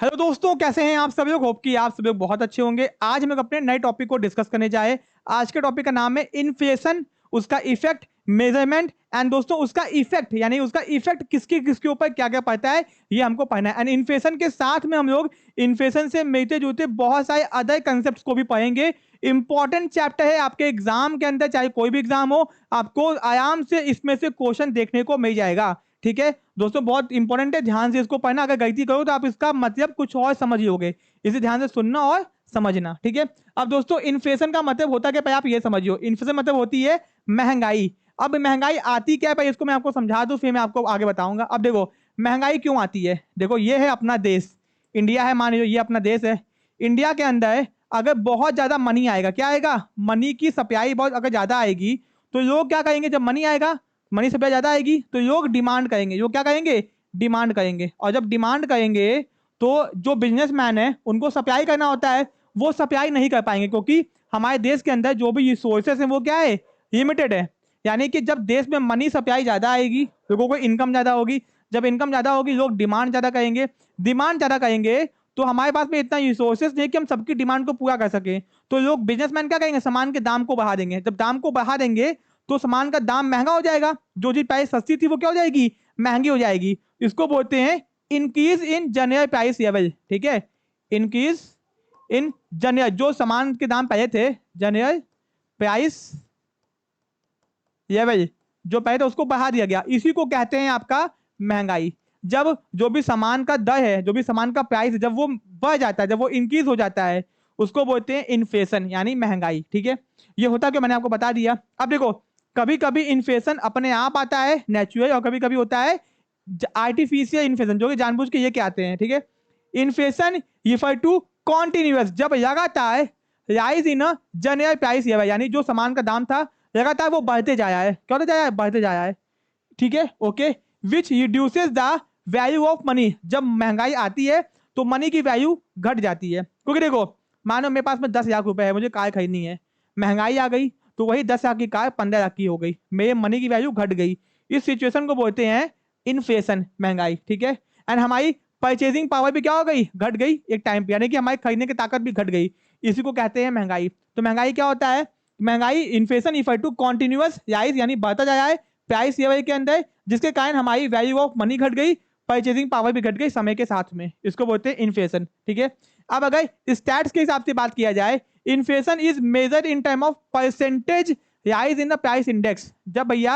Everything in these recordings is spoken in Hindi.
हेलो दोस्तों, कैसे हैं आप सब लोग। होप कि आप सब लोग बहुत अच्छे होंगे। आज हम लोग अपने नए टॉपिक को डिस्कस करने जाए। आज के टॉपिक का नाम है इन्फ्लेशन, उसका इफेक्ट, मेजरमेंट एंड दोस्तों उसका इफेक्ट यानी उसका इफेक्ट किसके किसके ऊपर क्या क्या पड़ता है ये हमको पढ़ना है। एंड इन्फ्लेशन के साथ में हम लोग इन्फ्लेशन से मिलते जुलते बहुत सारे अदर कंसेप्ट को भी पढ़ेंगे। इंपॉर्टेंट चैप्टर है आपके एग्जाम के अंदर, चाहे कोई भी एग्जाम हो, आपको आराम से इसमें से क्वेश्चन देखने को मिल जाएगा। ठीक है दोस्तों, बहुत इंपॉर्टेंट है, ध्यान से इसको पढ़ना। अगर गलती करो तो आप इसका मतलब कुछ और समझ लोगे, इसे ध्यान से सुनना और समझना। ठीक है, अब दोस्तों इन्फ्लेशन का मतलब होता क्या है, आप ये समझियो। इन्फ्लेशन मतलब होती है महंगाई। अब महंगाई आती क्या है, इसको मैं आपको समझा दूं, फिर मैं आपको आगे बताऊंगा। अब देखो महंगाई क्यों आती है। देखो ये है अपना देश, इंडिया है, मान लो ये अपना देश है। इंडिया के अंदर अगर बहुत ज्यादा मनी आएगा, क्या आएगा, मनी की सप्लाई बहुत अगर ज्यादा आएगी, तो लोग क्या करेंगे, जब मनी आएगा, मनी सप्लाई ज्यादा आएगी तो लोग डिमांड करेंगे। लोग क्या करेंगे, डिमांड करेंगे। और जब डिमांड करेंगे तो जो बिजनेसमैन है उनको सप्लाई करना होता है, वो सप्लाई नहीं कर पाएंगे, क्योंकि हमारे देश के अंदर जो भी रिसोर्सेस हैं वो क्या है, लिमिटेड है। यानी कि जब देश में मनी सप्लाई ज्यादा आएगी, लोगों को इनकम ज्यादा होगी। जब इनकम ज्यादा होगी, लोग डिमांड ज्यादा करेंगे। डिमांड ज्यादा करेंगे तो हमारे पास में इतना रिसोर्सेस नहीं कि हम सबकी डिमांड को पूरा कर सके। तो लोग बिजनेसमैन क्या करेंगे, सामान के दाम को बढ़ा देंगे। जब दाम को बढ़ा देंगे तो सामान का दाम महंगा हो जाएगा। जो चीज पहले सस्ती थी वो क्या हो जाएगी, महंगी हो जाएगी। इसको बोलते हैं increase in general price level. ठीक है, इंक्रीज इन जनरल, जो सामान के दाम पहले थे, जनरल प्राइस लेवल जो पहले था उसको बढ़ा दिया गया, इसी को कहते हैं आपका महंगाई। जब जो भी सामान का दर है, जो भी सामान का प्राइस है, जब वो बढ़ जाता है, जब वो इंक्रीज हो जाता है, उसको बोलते हैं इन्फ्लेशन यानी महंगाई। ठीक है, ये होता है, मैंने आपको बता दिया। अब देखो कभी कभी इन्फ्लेशन अपने आप आता है नेचुरल, और कभी कभी होता है आर्टिफिशियल इन्फ्लेशन, जो कि जानबूझ के ये क्या आते हैं। ठीक है, इन्फ्लेशन रिफर टू कॉन्टिन्यूअस, जब लगातार राइज इन जनरल प्राइस यानी जो सामान का दाम था लगातार वो बढ़ते जा रहा है। क्या होता जा रहा है, बढ़ते जा रहा है। ठीक है, okay, which reduces the value of money, जब महंगाई आती है तो मनी की वैल्यू घट जाती है। क्योंकि देखो मानो मेरे पास में 10 लाख रुपए है, मुझे कार खरीदनी है, महंगाई आ गई तो वही 10 लाख की कार 15 लाख की हो गई, मेरे मनी की वैल्यू घट गई। इस सिचुएशन को बोलते हैं इन्फ्लेशन, महंगाई। ठीक है, एंड हमारी परचेजिंग पावर भी क्या हो गई, घट गई एक टाइम पे, यानी कि हमारी खरीदने की ताकत भी घट गई। इसी को कहते हैं महंगाई। तो महंगाई क्या होता है, महंगाई inflation Fitr to continuous rise यानी बढ़ता जा रहा है प्राइस लेवल के अंदर, जिसके कारण हमारी वैल्यू ऑफ मनी घट गई, परचेजिंग पावर भी घट गई समय के साथ में। इसको बोलते हैं इन्फ्लेशन। ठीक है, अब अगर स्टैट्स के हिसाब से बात किया जाए, inflation is measured in term of percentage rise in the price index. जब भैया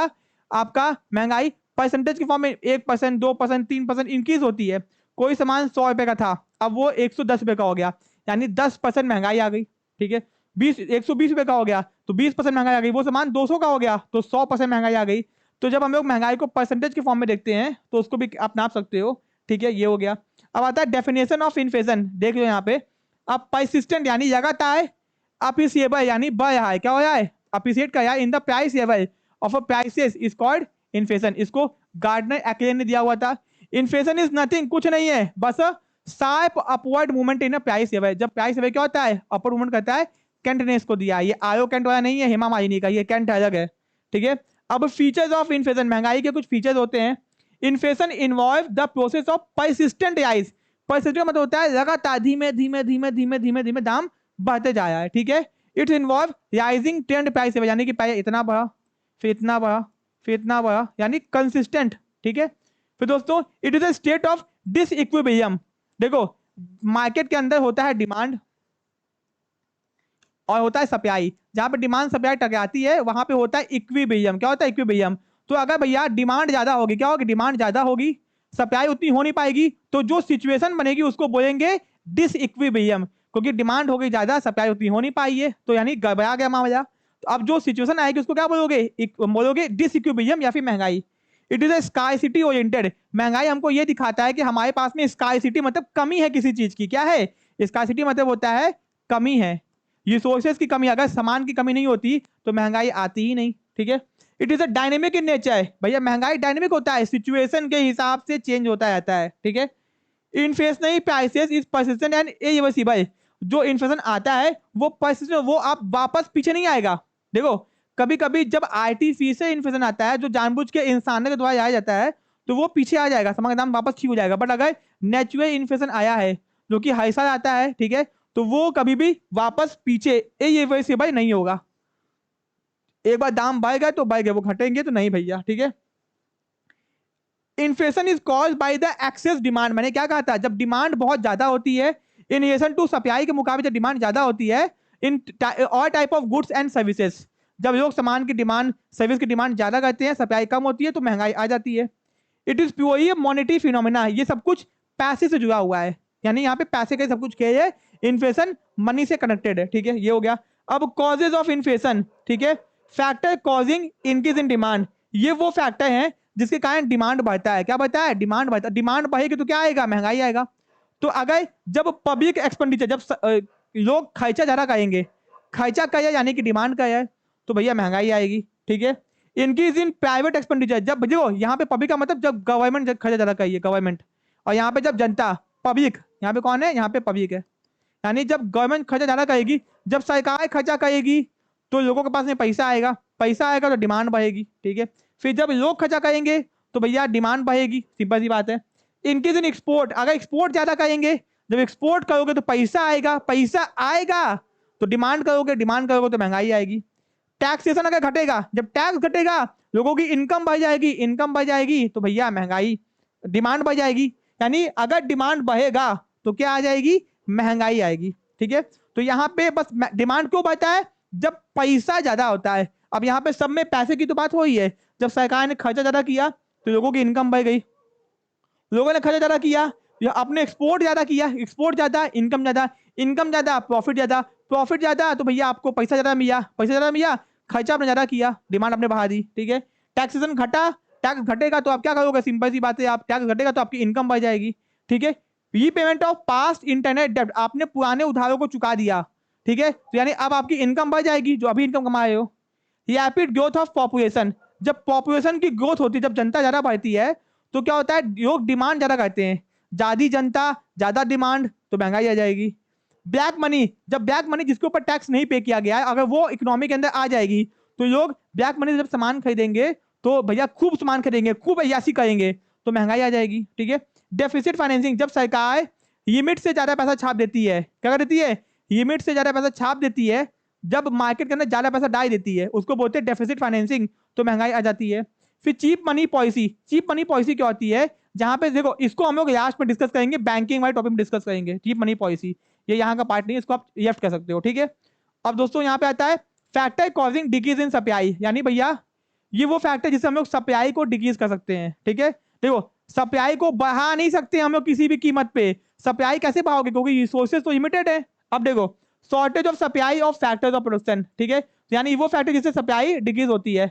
आपका महंगाई परसेंटेज की फॉर्म में 1%, 2%, 3% इंक्रीज होती है। कोई सामान 100 रुपए का था, अब वो 110 रुपए का हो गया, यानी 10% महंगाई आ गई। ठीक है, 120 रुपए का हो गया तो 20% महंगाई आ गई। वो सामान 200 का हो गया तो 100% महंगाई आ गई। तो जब हम लोग महंगाई को परसेंटेज के फॉर्म में देखते हैं तो उसको भी आप नाप सकते हो। ठीक है, ये हो गया। अब आता है डेफिनेशन ऑफ इन्फ्लेशन, देख लो यहाँ पे। अब परसिस्टेंट यानी लगातार, अप्रिसिएबल यानी बढ़ रहा है, क्या हो रहा है, अप्रिसिएट कर रहा है, in the price level of a prices is called inflation. इसको गार्डनर एक्लेन ने दिया हुआ था। इन्फ्लेशन इज नथिंग, कुछ नहीं है, बस sharp upward movement in price level. जब प्राइस लेवल क्या होता है, अपवर्ड मूवमेंट करता है। कैंट ने इसको दिया, ये आयो कैंट वाला नहीं है, हेमा मालिनी का, ये कैंट अलग है। ठीक है, अब फीचर्स ऑफ इन्फ्लेशन, महंगाई के कुछ फीचर्स होते हैं। Inflation involve the process of persistent rise. Persistent मतलब होता है लगातार धीमे धीमे धीमे धीमे धीमे धीमे दाम बढ़ते जा रहा है। ठीक है, it's involve rising trend price level, यानी कि पहले इतना बढ़ा, फिर इतना बढ़ा, फिर इतना बढ़ा, यानी कंसिस्टेंट। ठीक है, फिर दोस्तों it is a state of disequilibrium. देखो मार्केट के अंदर होता है डिमांड और होता है सप्लाई। जहां पे डिमांड सप्लाई टकराती है वहां पे होता है इक्विलिब्रियम। क्या होता है, इक्विलिब्रियम। तो अगर भैया डिमांड ज्यादा होगी, क्या होगी, डिमांड ज्यादा होगी, सप्लाई उतनी हो नहीं पाएगी, तो जो सिचुएशन बनेगी उसको बोलेंगे डिसइक्विलिब्रियम। क्योंकि डिमांड हो गई ज्यादा, सप्लाई उतनी हो नहीं पाई है, तो यानी गड़बड़ा गया मामला। तो अब जो सिचुएशन आएगी उसको क्या बोलोगे, बोलोगे डिसइक्विलिब्रियम या फिर महंगाई। It is a scarcity oriented. महंगाई हमको ये दिखाता है कि हमारे पास में स्कार्सिटी मतलब कमी है किसी चीज की। क्या है, स्कार्सिटी मतलब होता है कमी है, रिसोर्सेज की कमी। अगर सामान की कमी नहीं होती तो महंगाई आती ही नहीं। ठीक है, it is a dynamic in nature. भैया महंगाई डायनेमिक होता है, सिचुएशन के हिसाब से चेंज होता रहता है। ठीक है, inflationary prices is persistent and irreversible. जो इन्फ्लेशन आता है वो परसिस्टेंट, वो आप वापस पीछे नहीं आएगा। देखो कभी कभी जब आर्टिफिशियल इन्फ्लेशन आता है, जो जानबूझ के इंसानों के द्वारा लाया जाता है, तो वो पीछे आ जाएगा, सामान का दाम वापस ठीक हो जाएगा। बट अगर नेचुरल इन्फ्लेशन आया है जो कि हर साल आता है, ठीक है, तो वो कभी भी वापस पीछे ये वैसे भाई नहीं होगा। एक बार दाम बढ़ गए तो बढ़ गए, वो घटेंगे तो नहीं भैया, ठीक है। Inflation is cause by the excess demand, मैंने क्या कहा था, जब डिमांड बहुत ज्यादा होती है इन रिलेशन टू सप्लाई के मुकाबले जब डिमांड ज्यादा होती है in all type of goods and services, जब लोग सामान की डिमांड सर्विस की डिमांड ज्यादा करते हैं, सप्लाई कम होती है तो महंगाई आ जाती है। It is purely monetary phenomena, ये सब कुछ पैसे से जुड़ा हुआ है, यानी यहाँ पे पैसे का सब कुछ किया है, इन्फ्लेशन मनी से कनेक्टेड है, ठीक है, ये हो गया। अब कॉजेज ऑफ इन्फ्लेशन, ठीक है, factor causing increase in demand, ये वो फैक्टर है जिसके कारण डिमांड बढ़ता है। क्या बढ़ता है? डिमांड बढ़ता है। डिमांड बढ़ेगी तो क्या आएगा? महंगाई आएगा। तो अगर जब पब्लिक एक्सपेंडिचर, जब लोग खर्चा ज्यादा करेंगे, खर्चा करें यानी कि डिमांड करे, तो भैया महंगाई आएगी, ठीक है। इंक्रीज इन प्राइवेट एक्सपेंडिचर, जब देखो यहाँ पे पब्लिक का मतलब जब गवर्नमेंट खर्चा ज्यादा करिए, गवर्नमेंट, और यहाँ पे जब जनता, पब्लिक, यहाँ पे कौन है? यहाँ पे पब्लिक है, यानी जब गवर्नमेंट खर्चा ज्यादा करेगी, जब सरकार खर्चा करेगी तो लोगों के पास में पैसा आएगा, पैसा आएगा तो डिमांड बढ़ेगी, ठीक है। फिर जब लोग खर्चा करेंगे तो भैया डिमांड बढ़ेगी, सिंपल सी बात है। इंक्रीज इन एक्सपोर्ट, अगर एक्सपोर्ट ज्यादा करेंगे, जब एक्सपोर्ट करोगे तो पैसा आएगा, पैसा आएगा तो डिमांड करोगे, डिमांड करोगे तो महंगाई आएगी। टैक्सेशन अगर घटेगा, जब टैक्स घटेगा लोगों की इनकम बढ़ जाएगी, इनकम बढ़ जाएगी तो भैया महंगाई, डिमांड बढ़ जाएगी, यानी अगर डिमांड बढ़ेगा तो क्या आ जाएगी? महंगाई आएगी, ठीक है। तो यहाँ पे बस डिमांड क्यों बढ़ता है? जब पैसा ज्यादा होता है। अब यहाँ पे सब में पैसे की तो बात हो ही है, जब सरकार ने खर्चा ज्यादा किया तो लोगों की इनकम बढ़ गई, लोगों ने खर्चा ज्यादा किया या आपने एक्सपोर्ट ज्यादा किया, एक्सपोर्ट ज्यादा, इनकम ज्यादा, इनकम ज्यादा, प्रॉफिट ज्यादा, प्रॉफिट ज्यादा, तो भैया आपको पैसा ज्यादा मिला, पैसा ज्यादा मिला, खर्चा आपने ज्यादा किया, डिमांड आपने बढ़ा दी, ठीक है। टैक्सेशन घटा, टैक्स घटेगा तो आप क्या करोगे? सिंपल सी बात है, आप टैक्स घटेगा तो आपकी इनकम बढ़ जाएगी, ठीक है। रीपेमेंट ऑफ पास्ट इंटरनेट डेब्ट, आपने पुराने उधारों को चुका दिया, ठीक है, तो यानी अब आपकी इनकम बढ़ जाएगी जो अभी इनकम कमा रहे हो। रैपिड ग्रोथ ऑफ पॉपुलेशन, जब पॉपुलेशन की ग्रोथ होती है, जब जनता ज्यादा बढ़ती है तो क्या होता है? लोग डिमांड ज्यादा करते हैं, ज्यादा जनता ज्यादा डिमांड तो महंगाई आ जाएगी। ब्लैक मनी, जब ब्लैक मनी जिसके ऊपर टैक्स नहीं पे किया गया है अगर वो इकोनॉमी के अंदर आ जाएगी तो लोग ब्लैक मनी से जब सामान खरीदेंगे तो भैया खूब सामान खरीदेंगे, खूब अय्यासी करेंगे तो महंगाई आ जाएगी, ठीक है। डेफिसिट फाइनेंसिंग, जब सरकार लिमिट से ज्यादा पैसा छाप देती है, क्या कर देती है? लिमिट से ज्यादा पैसा छाप देती है, जब मार्केट के अंदर ज्यादा पैसा डाल देती है उसको बोलते हैं डेफिसिट फाइनेंसिंग, तो महंगाई आ जाती है। फिर cheap money policy, cheap money policy क्या होती है? जहां पे देखो, इसको हम लोग लास्ट में डिस्कस करेंगे, बैंकिंग वाले टॉपिक में डिस्कस करेंगे चीप मनी पॉलिसी, ये यहाँ का पार्ट नहीं है, इसको आप लेफ्ट कर सकते हो, ठीक है। अब दोस्तों यहाँ पे आता है factor causing decrease in supply, यानी भैया ये वो फैक्टर जिससे हम लोग सप्लाई को डिक्रीज कर सकते हैं, ठीक है। देखो सप्लाई को बढ़ा नहीं सकते हम लोग किसी भी कीमत पे, सप्लाई कैसे बढ़ाओगे? क्योंकि रिसोर्सेज तो लिमिटेड है। अब देखो shortage of supply of factors of production, ठीक है, यानी वो फैक्टर जिससे सप्लाई डिक्रीज होती है।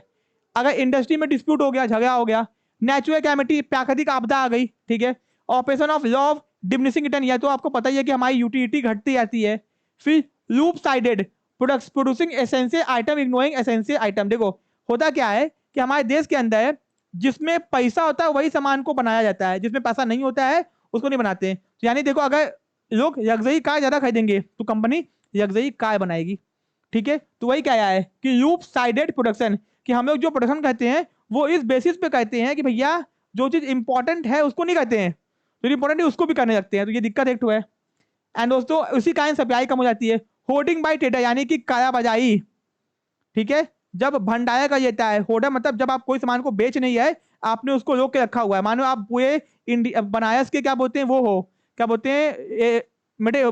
अगर इंडस्ट्री में डिस्प्यूट हो गया, झगड़ा हो गया, नेचुरल कैमिटी, प्राकृतिक आपदा आ गई, ठीक है, operation of law of diminishing return, यह तो आपको पता ही है कि हमारी यूटिलिटी घटती जाती है। फिर loop sided products producing essential item ignoring essential item, देखो होता क्या है कि हमारे देश के अंदर जिसमें पैसा होता है वही सामान को बनाया जाता है, जिसमें पैसा नहीं होता है उसको नहीं बनाते हैं। तो यानी देखो अगर लोग लग्जरी कार ज्यादा खरीदेंगे तो कंपनी लग्जरी कार बनाएगी, ठीक है। तो वही क्या है कि लूप साइडेड प्रोडक्शन, कि हम लोग जो प्रोडक्शन करते हैं वो इस बेसिस पे कहते हैं कि भैया जो चीज इंपॉर्टेंट है उसको नहीं कहते हैं, जो इंपॉर्टेंट है उसको भी करने लगते हैं, तो ये दिक्कत एक तो है। एंड दोस्तों उसी कारण सप्लाई कम हो जाती है। होर्डिंग बाय ट्रेडर, यानी कि कालाबाजारी, ठीक है, जब भंडारा कर देता है, होर्डर मतलब जब आप कोई सामान को बेच नहीं है, आपने उसको रोक के रखा हुआ है, मानो आप पूरे बनारस के क्या बोलते हैं वो हो, क्या बोलते हैं मेरे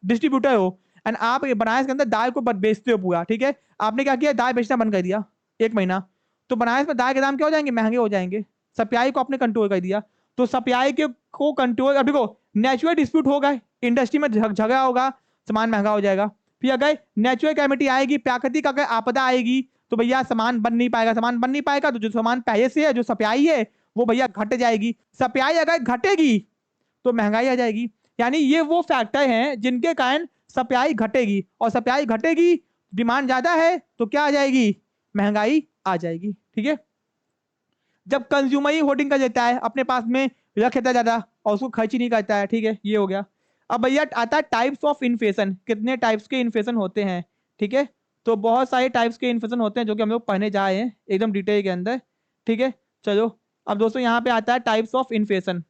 डिस्ट्रीब्यूटर हो, एंड आप बनारस के अंदर दाल को बेचते हो पूरा, ठीक है, आपने क्या किया? दाल बेचना बंद कर दिया 1 महीना, तो बनारस में दाल के दाम क्या हो जाएंगे? महंगे हो जाएंगे। सप्लाई को आपने कंट्रोल कर दिया, तो सप्लाई के को कंट्रोल, अब देखो नेचुरल डिस्प्यूट होगा, इंडस्ट्री में झगड़ा होगा, सामान महंगा हो जाएगा। फिर अगर नेचुरल कैमिटी आएगी, प्राकृतिक अगर आपदा आएगी तो भैया सामान बन नहीं पाएगा, सामान बन नहीं पाएगा तो जो सामान पहले से है, जो सप्लाई है वो भैया घट जाएगी, सप्लाई अगर घटेगी तो महंगाई आ जाएगी। यानी ये वो फैक्टर हैं जिनके कारण सप्लाई घटेगी, और सप्लाई घटेगी, डिमांड ज्यादा है तो क्या आ जाएगी? महंगाई आ जाएगी, ठीक है। जब कंज्यूमर ही होर्डिंग कर देता है, अपने पास में रख लेता ज्यादा और उसको खर्च ही नहीं करता है, ठीक है, ये हो गया। अब भैया आता है टाइप्स ऑफ इन्फ्लेशन, कितने टाइप्स के इन्फ्लेशन होते हैं, ठीक है। तो बहुत सारे टाइप्स के इन्फ्लेशन होते हैं जो कि हम लोग पढ़ने जा रहे हैं एकदम डिटेल के अंदर, ठीक है। चलो अब दोस्तों यहाँ पे आता है टाइप्स ऑफ इन्फ्लेशन।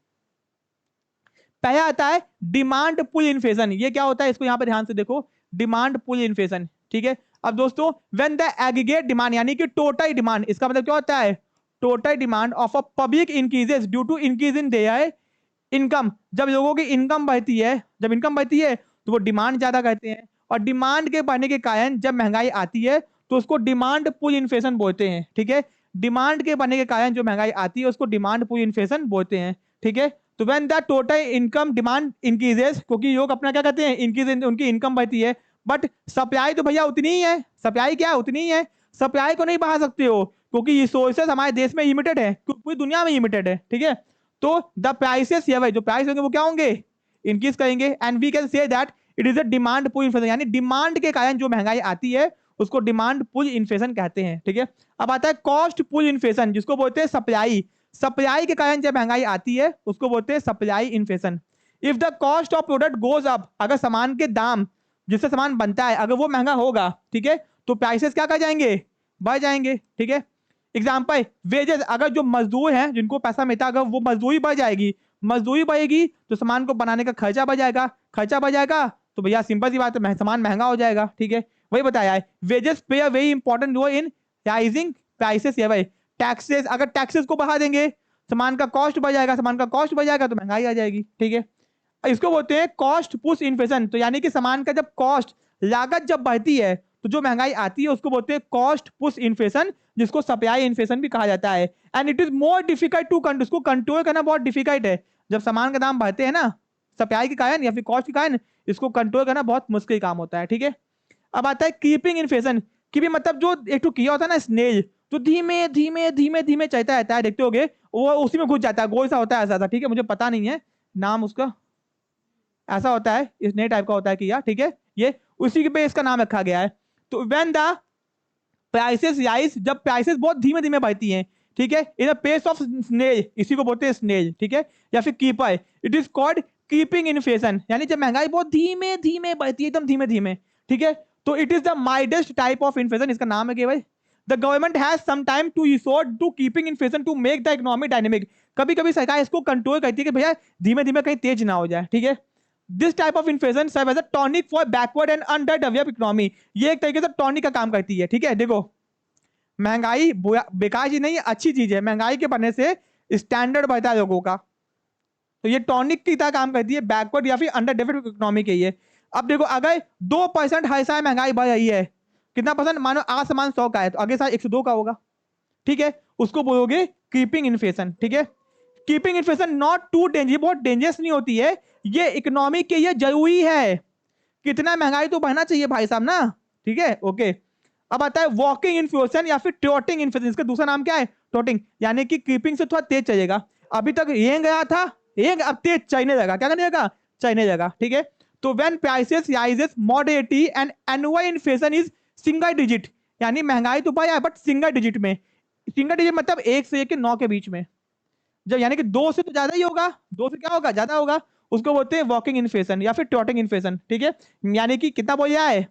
पहला आता है डिमांड पुल इन्फ्लेशन। ये क्या होता है, इसको यहाँ पे ध्यान से देखो, डिमांड पुल इन्फ्लेशन, ठीक है। अब दोस्तों व्हेन द एग्रीगेट डिमांड यानी कि टोटल डिमांड, इसका मतलब क्या होता है, total demand of a public increases due to increase in their income. जब लोगों की इनकम बढ़ती है, जब इनकम बढ़ती है तो वो डिमांड ज्यादा करते हैं, और डिमांड के बढ़ने के कारण जब महंगाई आती है तो उसको डिमांड पुल इन्फ्लेशन बोलते हैं, ठीक है। डिमांड के बढ़ने के कारण जो महंगाई आती है उसको डिमांड पुल इन्फ्लेशन बोलते हैं, ठीक है। तो when the total income demand increases, क्योंकि लोग अपना क्या कहते हैं, इंक्रीज, उनकी इनकम बढ़ती है, बट सप्लाई तो भैया उतनी ही है, सप्लाई क्या उतनी ही है, सप्लाई को नहीं बढ़ा सकते हो क्योंकि रिसोर्सेस हमारे देश में लिमिटेड है, पूरी दुनिया में लिमिटेड है, ठीक है। तो द प्राइसेस, ये भाई जो प्राइस होंगे वो क्या होंगे, इंक्रीज करेंगे, and we can say that it is a demand pull inflation, यानी डिमांड के कारण जो महंगाई आती है उसको डिमांड पुल इन्फ्लेशन कहते हैं, ठीक है। अब आता है कॉस्ट पुल इन्फ्लेशन, जिसको बोलते हैं सप्लाई, सप्लाई के कारण जब महंगाई आती है उसको बोलते हैं supply inflation. If the cost of product goes up, अगर सामान के दाम जिससे सामान बनता है अगर वो महंगा होगा, ठीक है, तो प्राइसेस क्या कर जाएंगे, बढ़ जाएंगे, ठीक है। एग्जाम्पल वेजेस, अगर जो मजदूर हैं जिनको पैसा मिलता है अगर वो मजदूरी बढ़ जाएगी, मजदूरी बढ़ेगी तो सामान को बनाने का खर्चा बढ़ जाएगा, खर्चा बढ़ जाएगा तो भैया सिंपल सी बात है सामान महंगा हो जाएगा, ठीक है। वही बताया है wages play a very important role in rising prices. ये भाई टैक्सेस, अगर टैक्सेस को बढ़ा देंगे सामान का कॉस्ट बढ़ जाएगा, सामान का कॉस्ट बढ़ जाएगा तो महंगाई आ जाएगी, ठीक है। इसको बोलते हैं कॉस्ट पुश इन्फ्लेशन, तो यानी कि सामान का जब कॉस्ट, लागत जब बढ़ती है तो जो महंगाई आती है उसको बोलते हैं कॉस्ट पुश इन्फ्लेशन, जिसको सप्लाई इन्फ्लेशन भी कहा जाता है। And it is more difficult to control, इसको कंट्रोल करना बहुत डिफिकल्ट है, जब सामान का दाम बढ़ते हैं ना सप्लाई के कारण या फिर कॉस्ट के कारण, इसको कंट्रोल करना बहुत मुश्किल काम होता है, ठीक है। अब आता है कीपिंग इन्फ्लेशन, की भी मतलब जो एक तो किया होता है ना स्नेल, जो धीमे धीमे धीमे धीमे चलता रहता है, देखते होगे वो उसी में घुस जाता है, गोल सा होता है ऐसा, ठीक है, मुझे पता नहीं है नाम उसका, ऐसा होता है, इस नए टाइप का होता है किया, ठीक है, ये उसी पे इसका नाम रखा गया है। तो व्हेन द प्राइसेस राइज, जब प्राइसेस बहुत धीमे धीमे बढ़ती हैं, ठीक है, इन पेस ऑफ स्नेल, इसी को बोलते हैं स्नेल, ठीक है, या फिर keeper, it is called keeping inflation, यानी जब महंगाई बहुत धीमे धीमे बढ़ती है, एकदम धीमे धीमे, ठीक है, तो it is the mildest type of inflation, इसका नाम है कि भाई the government has some time to resort to keeping inflation to make the economy dynamic. कभी कभी सरकार इसको कंट्रोल करती है कि भैया धीमे धीमे कहीं तेज ना हो जाए, ठीक है। This type of inflation serve as a tonic for backward and under developed economy, ये एक तरीके से टॉनिक का काम करती है, ठीक है। देखो महंगाई बेकार चीज नहीं है, अच्छी चीज है, महंगाई के बढ़ने से स्टैंडर्ड बढ़ता है लोगों का, तो ये टॉनिक की तरह काम करती है बैकवर्ड या फिर अंडर डेवलप्ड इकोनॉमी के लिए। अब देखो अगर 2% हर साल महंगाई बढ़ रही है, कितना परसेंट, मानो आज सामान 100 का है तो अगले साल 102 का होगा, ठीक है, उसको बोलोगे कीपिंग इन्फ्लेशन, ठीक है। Keeping inflation not to danger, बहुत डेंजरस नहीं होती है, ये इकोनॉमी के लिए जरूरी है, कितना महंगाई तो बढ़ना चाहिए भाई साहब ना, ठीक है, ओके। अब आता है वॉकिंग इन्फ्लेशन या फिर ट्रोटिंग इन्फ्लेशन, इसका दूसरा नाम क्या है, ट्रोटिंग, यानी कि कीपिंग से थोड़ा तेज चलेगा, अभी तक ये गया था ये अब तेज चलने लगा, क्या करने लगा, चलने लगा, ठीक है। तो when prices rises moderately and annual inflation is single digit, यानी महंगाई तो बढ़ा बट सिंगल डिजिट में, सिंगल डिजिट मतलब 1 से 9 के बीच में, जब यानी कि 2 से तो ज्यादा ही होगा, 2 से क्या होगा, ज्यादा होगा, उसको बोलते हैं वॉकिंग इन्फ्लेशन या फिर ट्रोटिंग इन्फ्लेशन, ठीक है। यानी कि कितना बोल रहा है,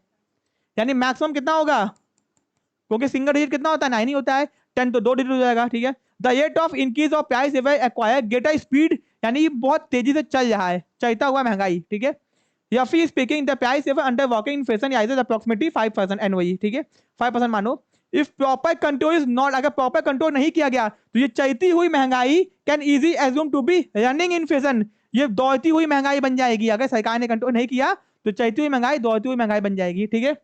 यानी मैक्सिमम कितना होगा, क्योंकि सिंगल डिजिट कितना होता है, 9 ही होता है, 10 तो 2 डिजिट हो जाएगा, ठीक है। The rate of increase of price acquire get a speed, यानी बहुत तेजी से चल रहा है, चलता हुआ महंगाई, ठीक है। या फिर speaking the price under walking inflation rises approximately 5% annually, ठीक है, 5% मानो। If proper control is not, अगर प्रॉपर कंट्रोल नहीं किया गया तो ये चलती हुई महंगाई can easy assume to be running inflation, ये दौड़ती हुई महंगाई बन जाएगी, अगर सरकार ने कंट्रोल नहीं किया तो चलती हुई महंगाई दौड़ती हुई महंगाई बन जाएगी, ठीक है।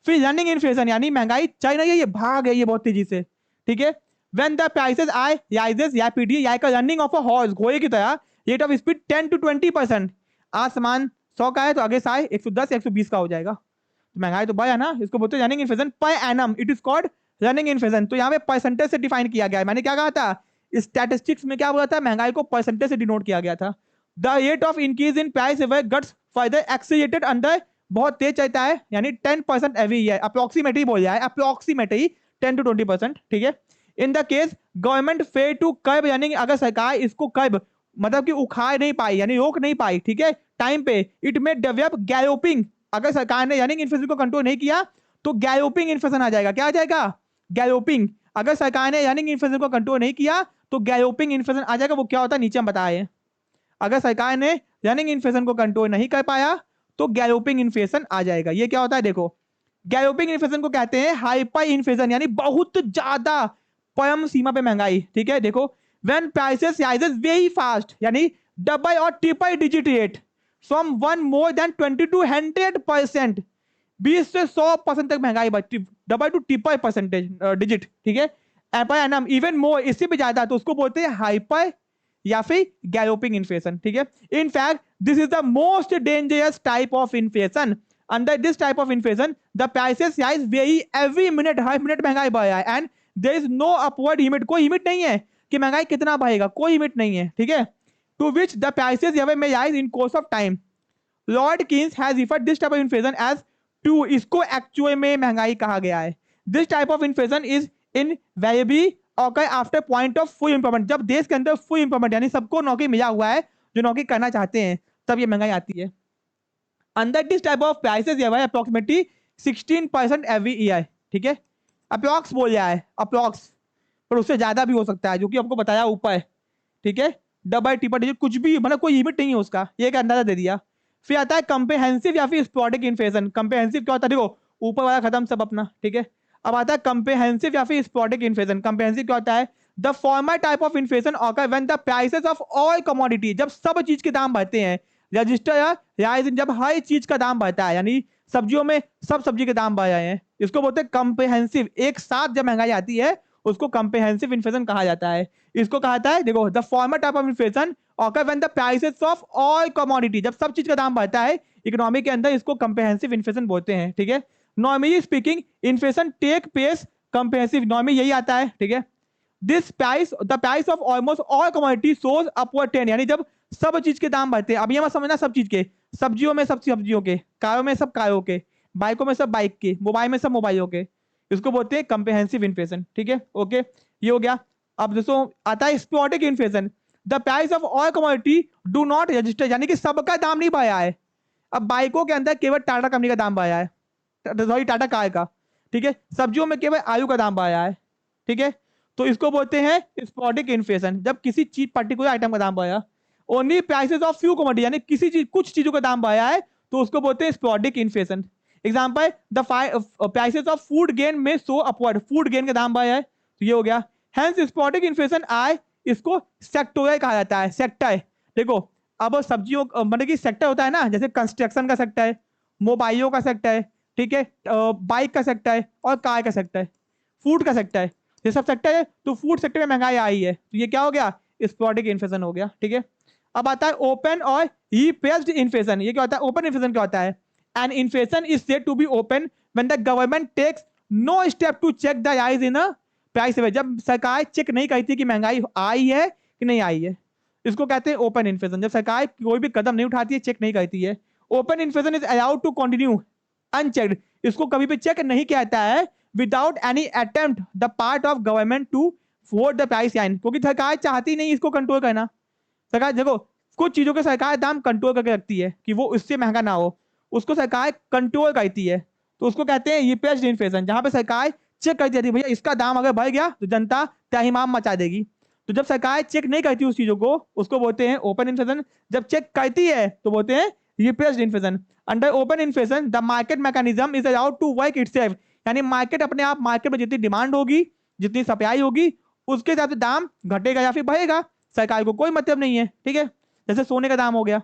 फिर रनिंग इन्फ्लेशन यानी महंगाई चल रही है, ये भाग है, ये बहुत तेजी से, ठीक है। When the prices are rises rapidly like a running of a horse, घोड़े की तरह, रेट ऑफ स्पीड 10 to 20%, आज सामान 100 का है तो आगे साल 110 120 का हो जाएगा, तो महंगाई तो बढ़ा ना, इसको बोलते हैं running inflation per annum, it is called running inflation. तो यहाँ पे परसेंटेज से डिफाइन किया गया है, मैंने क्या कहा था, स्टैटिस्टिक्स में क्या बोला था, महंगाई को परसेंटेज से डिनोट किया गया था। The rate of increase in price guts further accelerated under, बहुत तेज चलता है, यानी 10% एवरी ईयर, अप्रोक्सीमेटली बोल रहा है, अप्रोक्सीमेटली 10 to 20%, ठीक है। In the case government fail to curb, यानी अगर सरकार इसको कर्ब मतलब कि उखाड़ नहीं पाई, यानी रोक नहीं पाई, ठीक है, टाइम पे, इट में डेवलप गैलोपिंग, अगर सरकार ने यानी इन्फ्लेशन को कंट्रोल नहीं किया तो गैलोपिंग इन्फ्लेशन आ जाएगा, क्या आ जाएगा, गैलोपिंग, अगर सरकार ने यानी इन्फ्लेशन को कंट्रोल नहीं किया तो गैलोपिंग इन्फ्लेशन आ जाएगा। वो क्या होता है नीचे हम बताए, अगर सरकार ने रनिंग इन्फ्लेशन को कंट्रोल नहीं कर पाया तो गैलोपिंग इन्फ्लेशन आ जाएगा। ये क्या होता है देखो, गैलोपिंग इन्फ्लेशन को कहते हैं हाइपर इन्फ्लेशन, यानी बहुत ज्यादा परम सीमा पे महंगाई। ठीक है, देखो when prices rises very fast, यानी डबल और triple digit rate from one more than 20 to 100%, 20 से 100% तक महंगाई बढ़ती, double two triple percentage digit. ठीक है, पर एनम इवन मोर, इससे भी ज्यादा, तो उसको बोलते हैं हाइपर या फिर गैलोपिंग इन्फ्लेशन। ठीक है, in fact this is the most dangerous type of inflation. Under this type of inflation the prices rise very every minute, हर मिनट महंगाई बढ़ रहा है, and there is no upward limit, कोई लिमिट नहीं है कि महंगाई कितना बढ़ेगा, कोई लिमिट नहीं है। ठीक है, to which the prices may rise in course of time. Lord Keynes has referred this type of inflation as to, इसको एक्चुअल में महंगाई कहा गया है। This type of inflation is invariably occur after point of full employment, जब देश के अंदर फुल एम्प्लॉयमेंट यानी सबको नौकरी मिला हुआ है, जो नौकरी करना चाहते हैं, तब ये महंगाई आती है। Under this type of prices approximately 16% every year. ठीक है, अप्रोक्स बोल रहा है, अप्रोक्स, पर उससे ज्यादा भी हो सकता है, जो कि आपको बताया ऊपर। ठीक है, डबल ट्रिपल डिजिट कुछ भी, मतलब कोई लिमिट नहीं है उसका, ये एक अंदाजा दे दिया। फिर आता है कंप्रिहेंसिव या फिर स्पोरेडिक इन्फ्लेशन। कंप्रिहेंसिव क्या होता है, देखो ऊपर वाला खत्म सब अपना। ठीक है, अब आता है कंप्रिहेंसिव या फिर स्पोरेडिक इन्फ्लेशन। कंप्रिहेंसिव क्या होता है, the former type of inflation occur when the prices of all commodity, जब सब चीज के दाम बढ़ते हैं, रजिस्टर राइज, जब हर चीज का दाम बढ़ता है, यानी सब्जियों में सब सब्जी के दाम बढ़ रहे हैं, इसको बोलते हैं कंप्रिहेंसिव। एक साथ जब महंगाई आती है उसको कंप्रिहेंसिव इन्फ्लेशन कहा जाता है। इसको कहा जाता है, देखो the former type of inflation occur when the prices of all commodity, जब सब चीज का दाम बढ़ता है इकोनॉमी के अंदर, इसको कंप्रिहेंसिव इन्फ्लेशन बोलते हैं। ठीक है, normally speaking inflation take place comprehensive, normally यही आता है। ठीक है, this price the price of almost all commodity shows upward trend, यानी जब सब चीज के दाम बढ़ते हैं, अब ये मत समझना सब चीज के, सब्जियों में सब सब्जियों के, कारों में सब कारों के, बाइकों में सब बाइक के, मोबाइल में सब मोबाइलों के, इसको बोलते हैं कंप्रिहेंसिव इन्फ्लेशन। ठीक है, ओके, ये हो गया। अब दोस्तों आता है sporadic inflation, the price of all commodity do not register, यानी कि सबका दाम नहीं बढ़ा है। अब बाइकों के अंदर केवल टाटा कंपनी का दाम बढ़ा है, सॉरी टाटा कार का। ठीक है, सब्जियों में केवल आलू का दाम बढ़ा है। ठीक है, तो इसको बोलते हैं स्पोरेडिक इन्फ्लेशन, जब किसी चीज पर्टिकुलर आइटम का दाम बढ़ा। Only prices of few commodity, यानी किसी चीज कुछ चीजों का दाम बढ़ा है, तो उसको बोलते हैं sporadic inflation. Example, the prices of food gain में सो अपवर्ड, फूड गेन का दाम बढ़ा है, तो ये हो गया। हेंस स्पोरेडिक इन्फ्लेशन आए, इसको सेक्टोरल कहा जाता है, सेक्टर। देखो अब सब्जियों मतलब कि सेक्टर होता है ना, जैसे कंस्ट्रक्शन का सेक्टर है, मोबाइलों का सेक्टर है, ठीक है, बाइक का सेक्टर है, और कार का सेक्टर है, फूड का सेक्टर है, ये सब सेक्टर है। तो फूड सेक्टर में महंगाई आई है, तो ये क्या हो गया, स्पोरेडिक इन्फ्लेशन हो गया। ठीक है, अब आता है ओपन और रिप्रेस्ड इन्फ्लेशन। ये क्या होता है, ओपन इन्फ्लेशन क्या होता है, an inflation is said to be open when the government takes no step to check the rise in price, जब सरकार चेक नहीं करती कि महंगाई आई है कि नहीं आई है, इसको कहते हैं ओपन इन्फ्लेशन। जब सरकार कोई भी कदम नहीं उठाती है, चेक नहीं करती है, open inflation is allowed to continue unchecked, इसको कभी भी चेक नहीं किया जाता है without any attempt the part of government to vote the price line, क्योंकि सरकार चाहती नहीं इसको कंट्रोल करना। सरकार देखो कुछ चीजों के सरकार दाम कंट्रोल करके रखती है कि वो इससे महंगा ना हो, उसको सरकार कंट्रोल करती है, तो उसको कहते हैं रिप्रेस्ड इन्फ्लेशन, जहां पे सरकार चेक करती है भैया इसका दाम अगर बढ़ गया तो जनता तहमाम मचा देगी। तो जब सरकार चेक नहीं करती उस चीजों को, उसको बोलते हैं ओपन इन्फ्लेशन। जब चेक करती है तो बोलते हैं repressed inflation. Under open inflation the market mechanism is allowed to work itself, यानी मार्केट अपने आप, मार्केट में जितनी डिमांड होगी, जितनी सप्लाई होगी, उसके हिसाब से दाम घटेगा या फिर बढ़ेगा, सरकार को कोई मतलब नहीं है। ठीक है, जैसे सोने का दाम हो गया,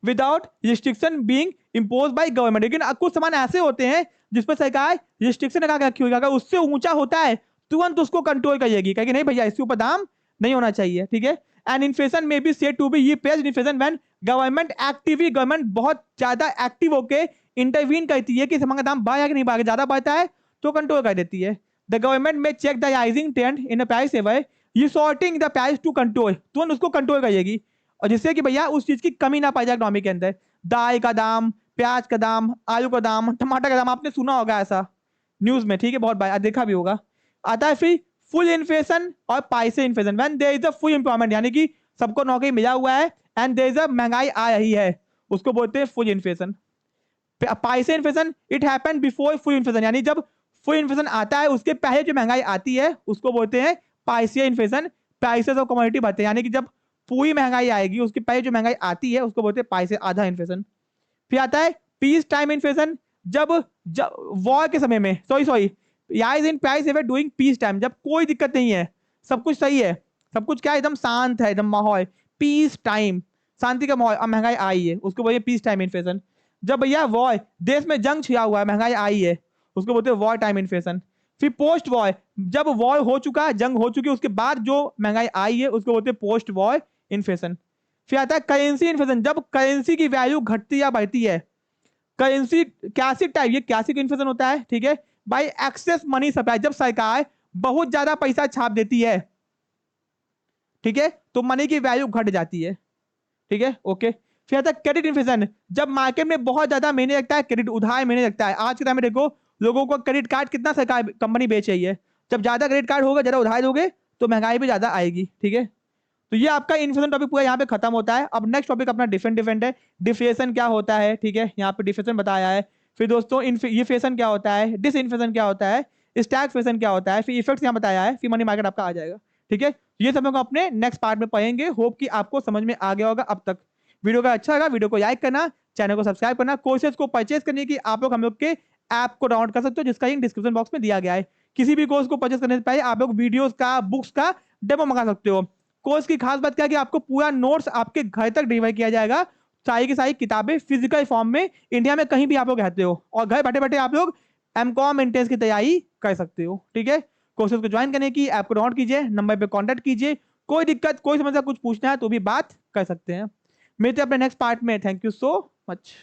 without restriction being impose by government. लेकिन कुछ सामान ऐसे होते हैं जिस पर सरकार रिस्ट्रिक्शन लगा के रखी होगी, अगर उससे ऊंचा होता है तुरंत उसको कंट्रोल करेगी, कहेगी नहीं भैया इसके ऊपर दाम नहीं होना चाहिए। ठीक है, and inflation may be said to be repressed inflation when government actively, government बहुत ज्यादा एक्टिव होके इंटरवीन करती है कि सामान का दाम बढ़ा कि नहीं बढ़ा, ज्यादा बढ़ता है तो कंट्रोल कर देती है। The government may check the rising trend in price ever resorting the price to control, तुरंत उसको कंट्रोल करेगी, और जिससे कि भैया उस चीज की कमी ना पाई जाए इकोनॉमी के अंदर। दाल का दाम, प्याज का दाम, आलू का दाम, टमाटर का दाम, आपने सुना होगा ऐसा न्यूज में, ठीक है, बहुत बार देखा भी होगा। आता है फिर फुल इन्फ्लेशन और पाइसे inflation, when there is a full employment, यानी कि सबको नौकरी मिला हुआ है एंड देयर इज अ महंगाई आ रही है, उसको बोलते हैं फुल इन्फ्लेशन। पाइसे inflation it happen before full inflation, यानी जब फुल इन्फ्लेशन आता है उसके पहले जो महंगाई आती है उसको बोलते हैं पाइसे इन्फ्लेशन। प्राइसेस ऑफ कमोडिटी बढ़ते हैं, यानी कि जब पूरी महंगाई आएगी, उसकी पहले जो महंगाई आती है उसको बोलते हैं पाई से आधा इन्फ्लेशन। फिर आता है पीस टाइम इन्फ्लेशन, जब जब वॉर के समय में, sorry rise in price ever doing peace time, जब कोई दिक्कत नहीं है, सब कुछ सही है, सब कुछ क्या एकदम शांत है, एकदम माहौल, पीस टाइम, शांति का माहौल, अब महंगाई आई है, उसको बोलिए पीस टाइम इन्फ्लेशन। जब भैया वॉर, देश में जंग छिड़ा हुआ है, महंगाई आई है, उसको बोलते हैं वॉर टाइम इन्फ्लेशन। फिर पोस्ट वॉर, जब वॉर हो चुका है, जंग हो चुकी है, उसके बाद जो महंगाई आई है उसको बोलते हैं पोस्ट वॉर इन्फ्लेशन। फिर आता है करेंसी इन्फ्लेशन, जब करेंसी की वैल्यू घटती या बढ़ती है, करेंसी कैसी टाइप, ये कैसी इन्फ्लेशन होता है, ठीक है, बाई एक्सेस मनी सप्लाई, जब सरकार बहुत ज्यादा पैसा छाप देती है, ठीक है, तो मनी की वैल्यू घट जाती है, ठीक है, ओके। फिर आता है क्रेडिट इन्फ्लेशन, जब मार्केट में बहुत ज्यादा महीने लगता है, क्रेडिट उधार महीने लगता है। आज के टाइम में देखो लोगों को क्रेडिट कार्ड कितना सरकार कंपनी बेच रही है, जब ज्यादा क्रेडिट कार्ड होगा, ज्यादा उधार दोगे तो महंगाई भी ज्यादा आएगी, ठीक है। तो ये आपका इन्फ्लेशन टॉपिक पूरा यहाँ पे खत्म होता है। अब नेक्स्ट टॉपिक अपना डिफरेंट है, डिफ्लेशन क्या होता है, ठीक है, यहाँ पे डिफ्लेशन बताया है। फिर दोस्तों इन्फ्लेशन क्या होता है, डिस इन्फ्लेशन क्या होता है, स्टैगफ्लेशन क्या होता है, फिर इफेक्ट्स यहाँ बताया है, फिर मनी मार्केट आपका आ जाएगा, ठीक है। ये सब लोग अपने नेक्स्ट पार्ट में पढ़ेंगे। होप कि आपको समझ में आ गया होगा अब तक। वीडियो का अच्छा लगा, वीडियो को लाइक करना, चैनल को सब्सक्राइब करना। कोर्सेज को परचेज करने की आप लोग हम लोग के ऐप को डाउनलोड कर सकते हो, जिसका लिंक डिस्क्रिप्शन बॉक्स में दिया गया है। किसी भी कोर्स को परचेज करने से पहले आप लोग वीडियोस का, बुक्स का डेमो मंगा सकते हो। कोर्स की खास बात क्या है कि आपको पूरा नोट्स आपके घर तक डिलीवर किया जाएगा, सारी की सारी किताबें फिजिकल फॉर्म में, इंडिया में कहीं भी आप लोग रहते हो, और घर बैठे बैठे आप लोग M.COM एंट्रेंस की तैयारी कर सकते हो, ठीक है। कोर्सेज को ज्वाइन करने की, ऐप को डाउनलोड कीजिए, नंबर पे कांटेक्ट कीजिए, कोई दिक्कत, कोई समस्या, कुछ पूछना है तो भी बात कर सकते हैं। मिलते हैं अपने नेक्स्ट पार्ट में। Thank you so much.